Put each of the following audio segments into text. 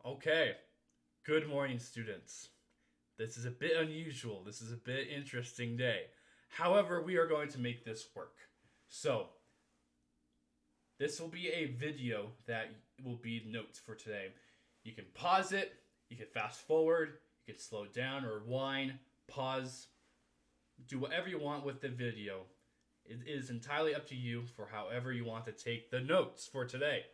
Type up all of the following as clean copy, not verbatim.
Okay, good morning, students. This is a bit unusual. This is a bit interesting day. However, we are going to make this work. So, this will be a video that will be notes for today. You can pause it, you can fast forward, you can slow down or rewind, pause, do whatever you want with the video. It is entirely up to you for however you want to take the notes for today.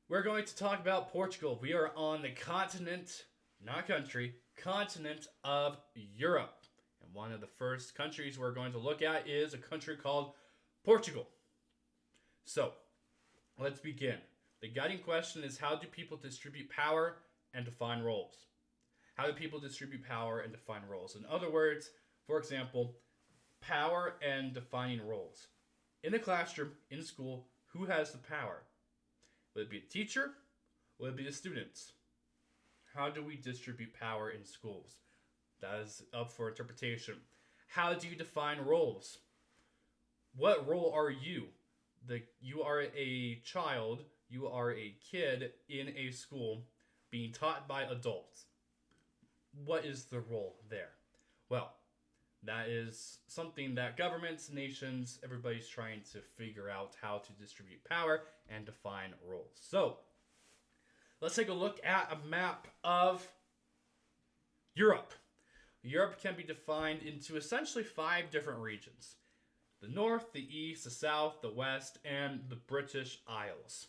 We're going to talk about Portugal. We are on the continent, not country, continent of Europe. And one of the first countries we're going to look at is a country called Portugal. So, let's begin. The guiding question is, how do people distribute power and define roles? How do people distribute power and define roles? In other words, for example, power and defining roles. In the classroom, in school, who has the power? Would it be the teacher? Would it be the students? How do we distribute power in schools? That is up for interpretation. How do you define roles? What role are you? You are a child, you are a kid in a school being taught by adults. What is the role there? Well, that is something that governments, nations, everybody's trying to figure out how to distribute power and define roles. So, let's take a look at a map of Europe. Europe can be defined into essentially 5 different regions: the north, the east, the south, the west, and the British Isles.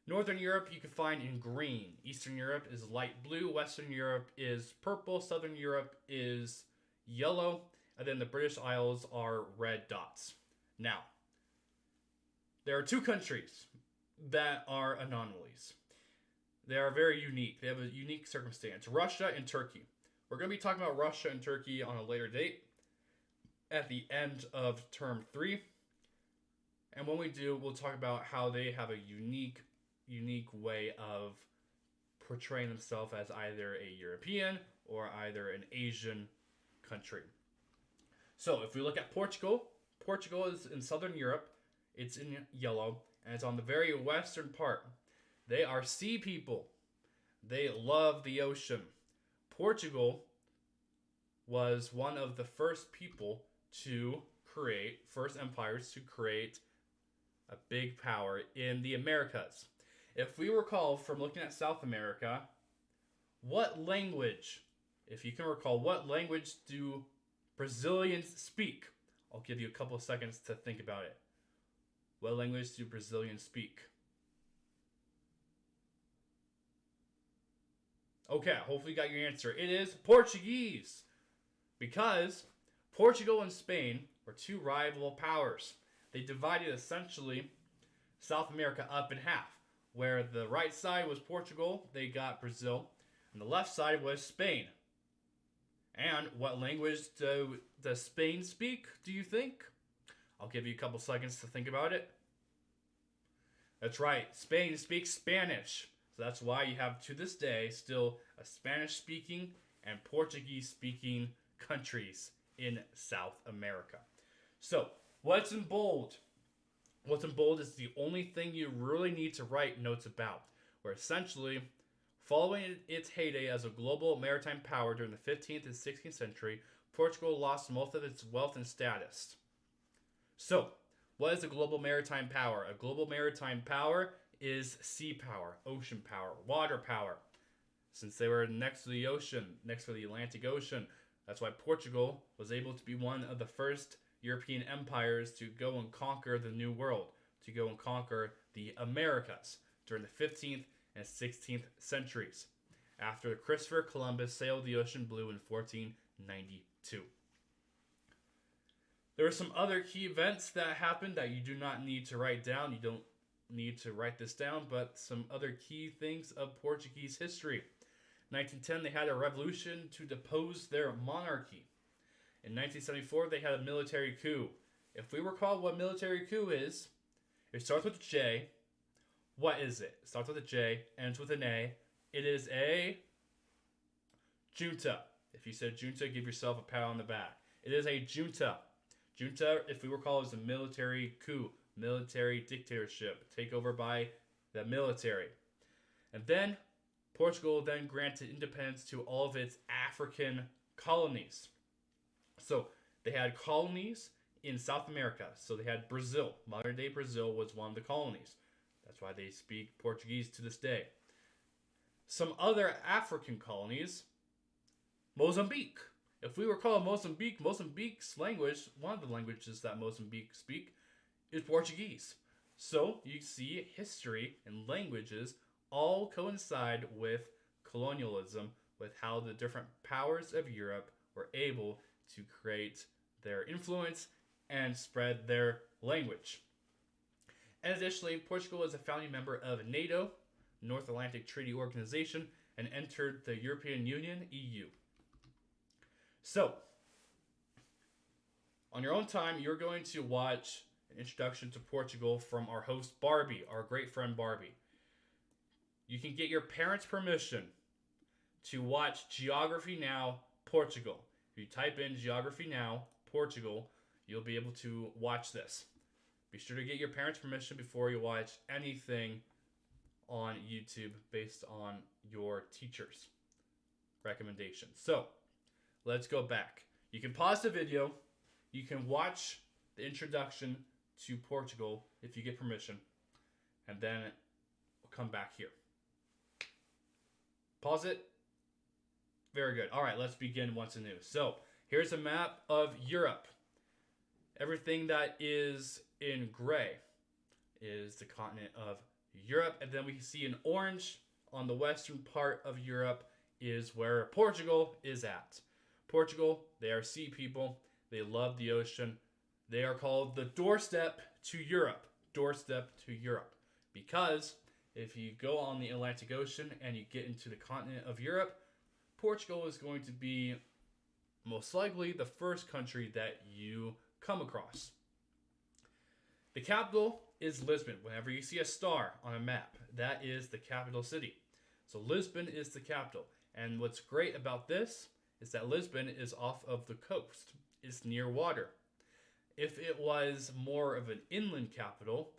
Northern Europe you can find in green. Eastern Europe is light blue. Western Europe is purple. Southern Europe is yellow, and then the British Isles are red dots. Now, there are 2 countries that are anomalies. They are very unique. They have a unique circumstance: Russia and Turkey. We're going to be talking about Russia and Turkey on a later date at the end of term 3. And when we do, we'll talk about how they have a unique way of portraying themselves as either a European or either an Asian country. So if we look at Portugal, Portugal is in southern Europe. It's in yellow, and it's on the very western part. They are sea people. They love the ocean. Portugal was one of the first people to create, first empires to create a big power in the Americas. If we recall from looking at South America, what language, if you can recall, what language do Brazilians speak? I'll give you a couple of seconds to think about it. What language do Brazilians speak? Okay, hopefully you got your answer. It is Portuguese. Because Portugal and Spain were 2 rival powers. They divided essentially South America up in half. Where the right side was Portugal, they got Brazil, and the left side was Spain. And what language does Spain speak, do you think? I'll give you a couple seconds to think about it. That's right, Spain speaks Spanish. So that's why you have, to this day, still a Spanish-speaking and Portuguese-speaking countries in South America. So, what's in bold? What's in bold is the only thing you really need to write notes about, where essentially, following its heyday as a global maritime power during the 15th and 16th century, Portugal lost most of its wealth and status. So, what is a global maritime power? A global maritime power is sea power, ocean power, water power. Since they were next to the ocean, next to the Atlantic Ocean, that's why Portugal was able to be one of the first European empires to go and conquer the New World, to go and conquer the Americas during the 15th and 16th centuries, after Christopher Columbus sailed the ocean blue in 1492. There are some other key events that happened that you do not need to write down. You don't need to write this down, but some other key things of Portuguese history. 1910, they had a revolution to depose their monarchy. In 1974, they had a military coup. If we recall what military coup is, it starts with a J. What is it? It starts with a J, ends with an A. It is a junta. If you said junta, give yourself a pat on the back. It is a junta. Junta, if we recall, is a military coup, military dictatorship, takeover by the military. And then Portugal then granted independence to all of its African colonies. So they had colonies in South America. So they had Brazil. Modern day Brazil was one of the colonies. That's why they speak Portuguese to this day. Some other African colonies, Mozambique. If we recall Mozambique, Mozambique's language, one of the languages that Mozambique speak, is Portuguese. So you see history and languages all coincide with colonialism, with how the different powers of Europe were able to create their influence and spread their language. And additionally, Portugal is a founding member of NATO, North Atlantic Treaty Organization, and entered the European Union, EU. So, on your own time, you're going to watch an introduction to Portugal from our host Barbie, our great friend Barbie. You can get your parents' permission to watch Geography Now, Portugal. If you type in Geography Now, Portugal, you'll be able to watch this. Be sure to get your parents' permission before you watch anything on YouTube based on your teacher's recommendations. So, let's go back. You can pause the video. You can watch the introduction to Portugal if you get permission. And then we'll come back here. Pause it. Very good. All right, let's begin once anew. So, here's a map of Europe. Everything that is in gray is the continent of Europe. And then we see in orange on the western part of Europe is where Portugal is at. Portugal, they are sea people. They love the ocean. They are called the doorstep to Europe. Doorstep to Europe. Because if you go on the Atlantic Ocean and you get into the continent of Europe, Portugal is going to be most likely the first country that you come across. The capital is Lisbon. Whenever you see a star on a map, that is the capital city. So Lisbon is the capital. And what's great about this is that Lisbon is off of the coast. It's near water. If it was more of an inland capital,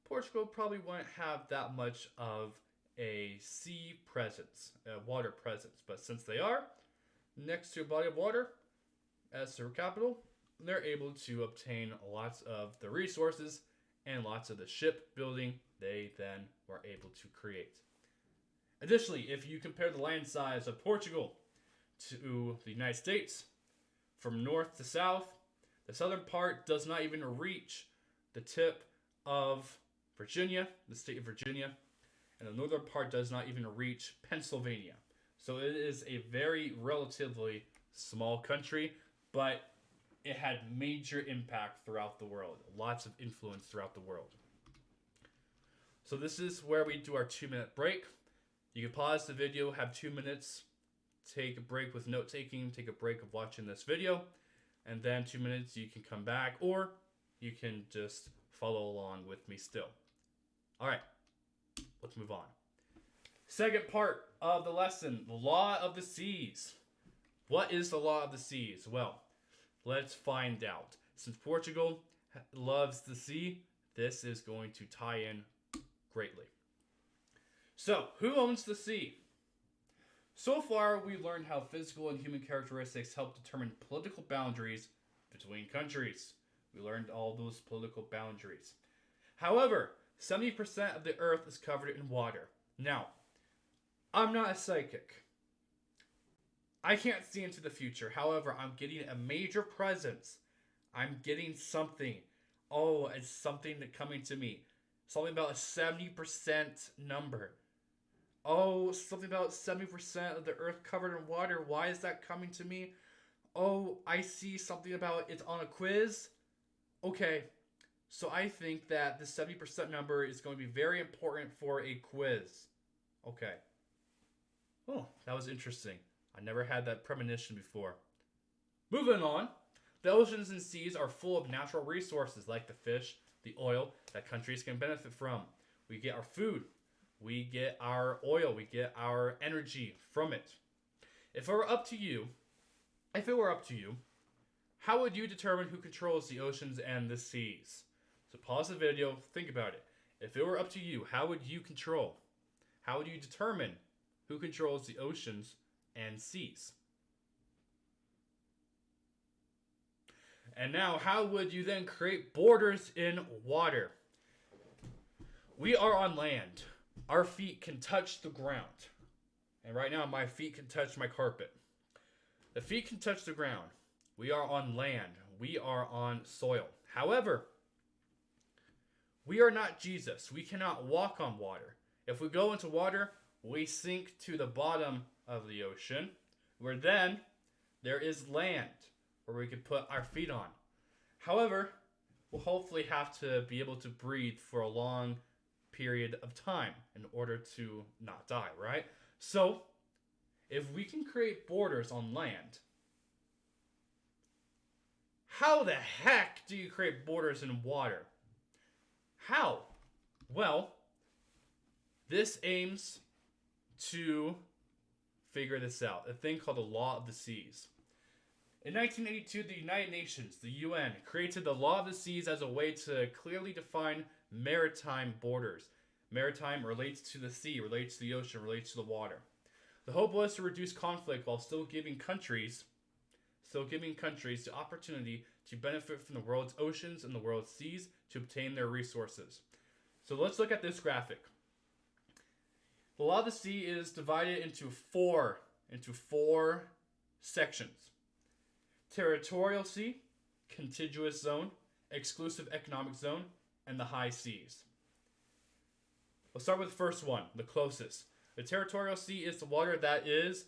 Portugal probably wouldn't have that much of a sea presence, a water presence. But since they are next to a body of water as their capital, they're able to obtain lots of the resources and lots of the shipbuilding they then were able to create. Additionally, if you compare the land size of Portugal to the United States, from north to south, the southern part does not even reach the tip of Virginia, the state of Virginia, and the northern part does not even reach Pennsylvania. So it is a very relatively small country, but it had major impact throughout the world. Lots of influence throughout the world. So this is where we do our 2-minute break. You can pause the video, have 2 minutes, take a break with note taking, take a break of watching this video, and then 2 minutes you can come back, or you can just follow along with me still. All right, let's move on. Second part of the lesson, the law of the seas. What is the law of the seas? Well, let's find out. Since Portugal loves the sea, this is going to tie in greatly. So, who owns the sea? So far, we've learned how physical and human characteristics help determine political boundaries between countries. We learned all those political boundaries. However, 70% of the earth is covered in water. Now, I'm not a psychic. I can't see into the future. However, I'm getting a major presence. I'm getting something. Oh, it's something coming to me. Something about a 70% number. Oh, something about 70% of the earth covered in water. Why is that coming to me? Oh, I see something about it's on a quiz. Okay, so I think that the 70% number is going to be very important for a quiz. Okay. Oh, that was interesting. I never had that premonition before. Moving on. The oceans and seas are full of natural resources like the fish, the oil that countries can benefit from. We get our food. We get our oil. We get our energy from it. If it were up to you, how would you determine who controls the oceans and the seas? So pause the video, think about it. If it were up to you, how would you control? How do you determine who controls the oceans and seas? And now, how would you then create borders in water? We are on land. Our feet can touch the ground. And right now, my feet can touch my carpet. The feet can touch the ground. We are on land. We are on soil. However, we are not Jesus. We cannot walk on water. If we go into water, we sink to the bottom of the ocean, where then there is land where we can put our feet on. However, we'll hopefully have to be able to breathe for a long period of time in order to not die, right? So, if we can create borders on land, how the heck do you create borders in water? How? Well, this aims to figure this out. A thing called the Law of the Seas. In 1982, the United Nations, the UN, created the Law of the Seas as a way to clearly define maritime borders. Maritime relates to the sea, relates to the ocean, relates to the water. The hope was to reduce conflict while still giving countries the opportunity to benefit from the world's oceans and the world's seas to obtain their resources. So let's look at this graphic. The Law of the Sea is divided into four sections. Territorial sea, contiguous zone, exclusive economic zone, and the high seas. Let's start with the first one, the closest. The territorial sea is the water that is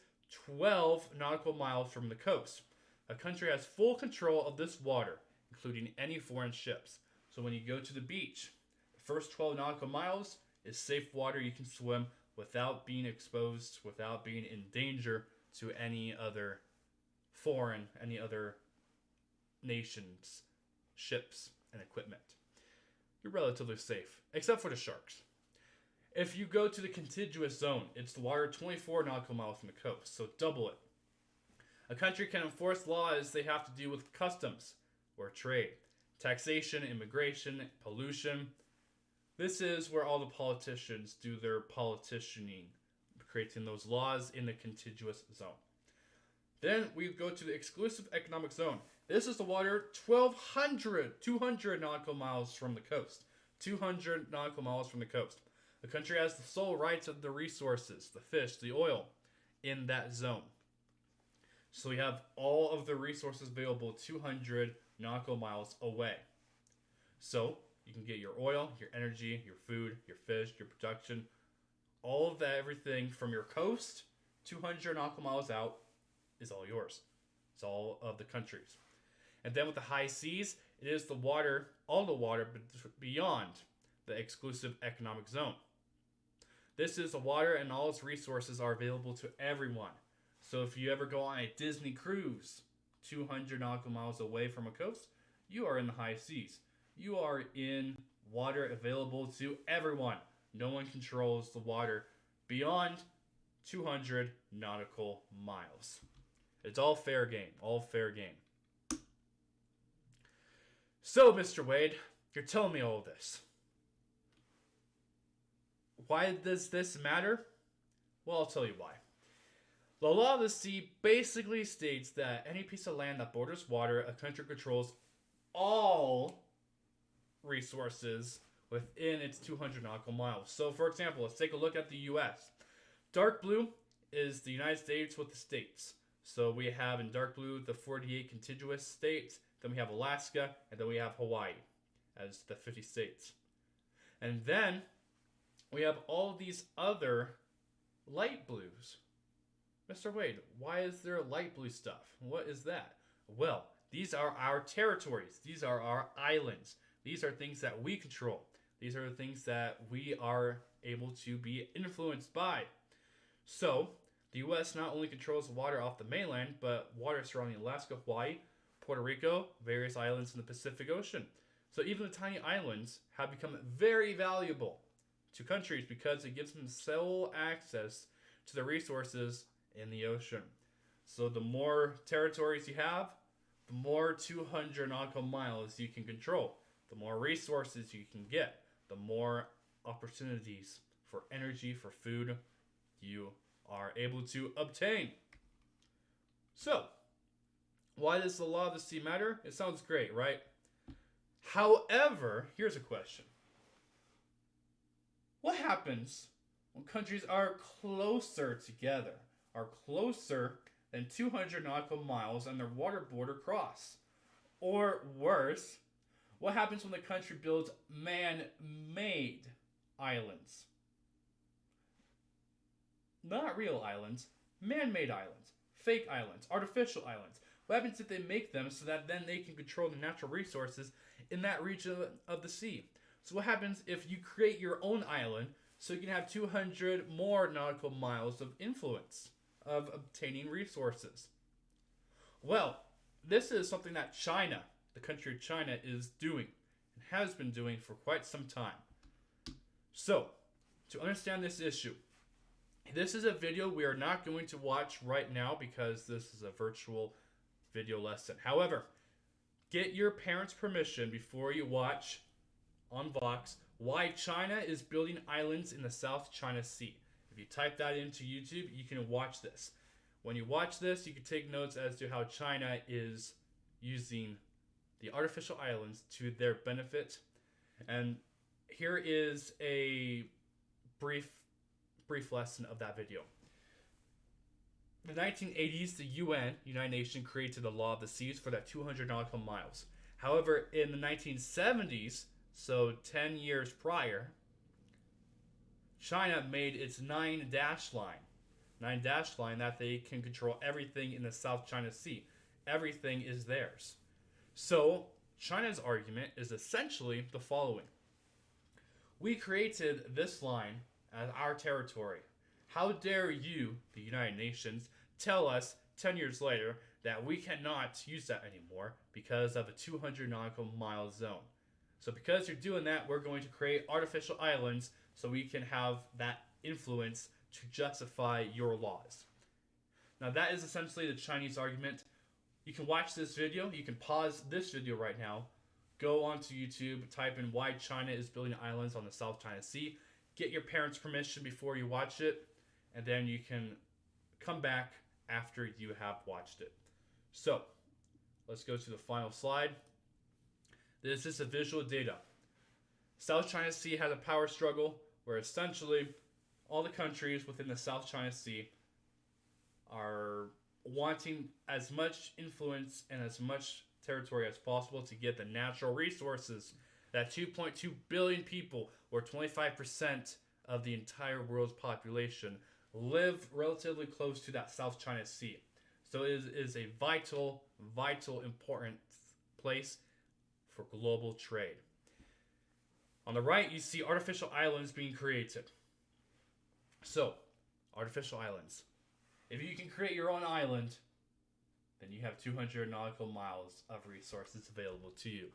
12 nautical miles from the coast. A country has full control of this water, including any foreign ships. So when you go to the beach, the first 12 nautical miles is safe water you can swim without being exposed, without being in danger to any other nation's ships and equipment. You're relatively safe, except for the sharks. If you go to the contiguous zone, it's the water 24 nautical miles from the coast, so double it. A country can enforce laws they have to do with customs or trade, taxation, immigration, pollution. This is where all the politicians do their politicianing, creating those laws in the contiguous zone. Then we go to the exclusive economic zone. This is the water 200 nautical miles from the coast. 200 nautical miles from the coast. The country has the sole rights of the resources, the fish, the oil, in that zone. So we have all of the resources available 200 nautical miles away. So you can get your oil, your energy, your food, your fish, your production, all of that, everything from your coast, 200 nautical miles out, is all yours. It's all of the countries. And then with the high seas, it is the water, all the water beyond the exclusive economic zone. This is the water and all its resources are available to everyone. So if you ever go on a Disney cruise 200 nautical miles away from a coast, you are in the high seas. You are in water available to everyone. No one controls the water beyond 200 nautical miles. It's all fair game. All fair game. So, Mr. Wade, you're telling me all this. Why does this matter? Well, I'll tell you why. The Law of the Sea basically states that any piece of land that borders water, a country controls all resources within its 200 nautical miles. So, for example, let's take a look at the U.S. Dark blue is the United States with the states. So we have in dark blue the 48 contiguous states, then we have Alaska, and then we have Hawaii as the 50 states. And then we have all these other light blues. Mr. Wade, why is there light blue stuff? What is that? Well, these are our territories. These are our islands. These are things that we control. These are the things that we are able to be influenced by. So, the U.S. not only controls the water off the mainland, but water surrounding Alaska, Hawaii, Puerto Rico, various islands in the Pacific Ocean. So even the tiny islands have become very valuable to countries because it gives them sole access to the resources in the ocean. So the more territories you have, the more 200 nautical miles you can control. The more resources you can get, the more opportunities for energy, for food, you are able to obtain. So, why does the law of the sea matter? It sounds great, right? However, here's a question. What happens when countries are closer together, are closer than 200 nautical miles and their water border cross? Or worse, what happens when the country builds man-made islands? Not real islands, man-made islands, fake islands, artificial islands. What happens if they make them so that then they can control the natural resources in that region of the sea? So what happens if you create your own island so you can have 200 more nautical miles of influence of obtaining resources? Well, this is something that China, the country of China, is doing and has been doing for quite some time. So, to understand this issue, this is a video we are not going to watch right now because this is a virtual video lesson. However, get your parents' permission before you watch on Vox why China is building islands in the South China Sea. If you type that into YouTube, you can watch this. When you watch this, you can take notes as to how China is using the artificial islands to their benefit. And here is a brief lesson of that video. In the 1980s, the UN, United Nations, created the law of the seas for that 200 nautical miles. However, in the 1970s, so 10 years prior, China made its 9-dash line. 9-dash line that they can control everything in the South China Sea. Everything is theirs. So, China's argument is essentially the following. We created this line as our territory. How dare you, the United Nations, tell us 10 years later that we cannot use that anymore because of a 200 nautical mile zone. So because you're doing that, we're going to create artificial islands so we can have that influence to justify your laws. Now that is essentially the Chinese argument. You can watch this video. You can pause this video right now. Go onto YouTube, type in why China is building islands on the South China Sea. Get your parents' permission before you watch it, and then you can come back after you have watched it. So, let's go to the final slide. This is the visual data. South China Sea has a power struggle where essentially all the countries within the South China Sea are wanting as much influence and as much territory as possible to get the natural resources that 2.2 billion people, or 25% of the entire world's population, live relatively close to that South China Sea. So it is a vital, important place for global trade. On the right, you see artificial islands being created. So, artificial islands. If you can create your own island, then you have 200 nautical miles of resources available to you.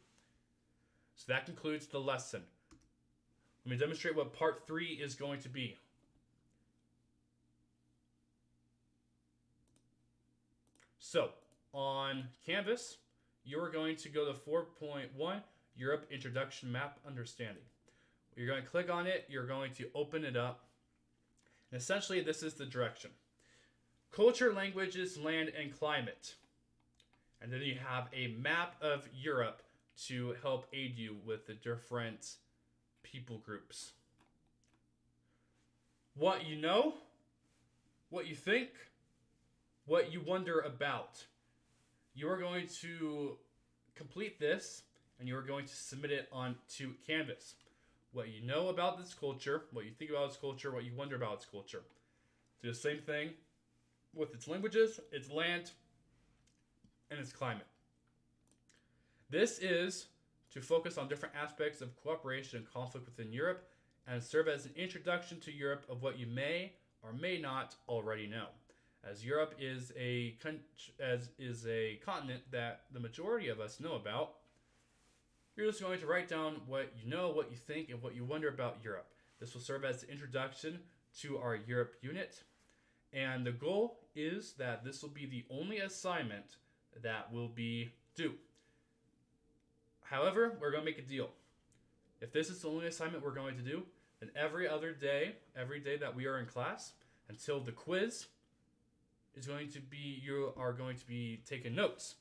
So that concludes the lesson. Let me demonstrate what part 3 is going to be. So, on Canvas, you're going to go to 4.1, Europe Introduction Map Understanding. You're going to click on it, you're going to open it up, and essentially this is the direction. Culture, languages, land, and climate. And then you have a map of Europe to help aid you with the different people groups. What you know, what you think, what you wonder about. You are going to complete this and you are going to submit it onto Canvas. What you know about this culture, what you think about its culture, what you wonder about its culture. Do the same thing with its languages, its land, and its climate. This is to focus on different aspects of cooperation and conflict within Europe and serve as an introduction to Europe of what you may or may not already know. As Europe is a continent that the majority of us know about, you're just going to write down what you know, what you think, and what you wonder about Europe. This will serve as the introduction to our Europe unit. And the goal is that this will be the only assignment that will be due. However, we're going to make a deal. If this is the only assignment we're going to do, And every day that we are in class, until the quiz, is going to be, you are going to be taking notes.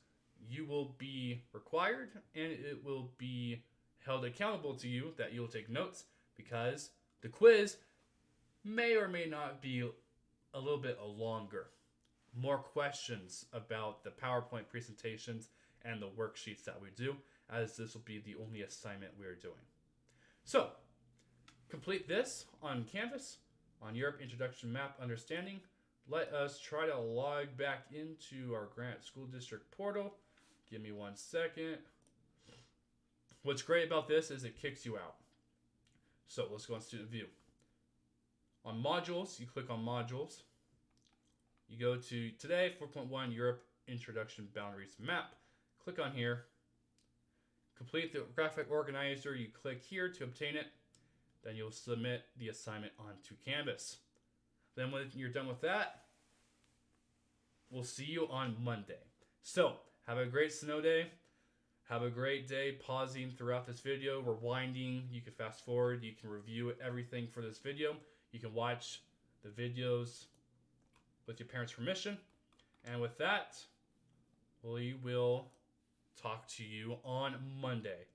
You will be required, and it will be held accountable to you that you'll take notes, because the quiz may or may not be a little bit longer. More questions about the PowerPoint presentations and the worksheets that we do, as this will be the only assignment we are doing. So, complete this on Canvas, on Europe Introduction Map Understanding. Let us try to log back into our Grant School District portal. Give me 1 second. What's great about this is it kicks you out. So let's go on Student View. On Modules, you click on Modules. You go to Today, 4.1 Europe Introduction Boundaries Map. Click on here. Complete the graphic organizer. You click here to obtain it. Then you'll submit the assignment onto Canvas. Then when you're done with that, we'll see you on Monday. So, have a great snow day. Have a great day pausing throughout this video, rewinding. You can fast forward. You can review everything for this video. You can watch the videos with your parents' permission. And with that, we will talk to you on Monday.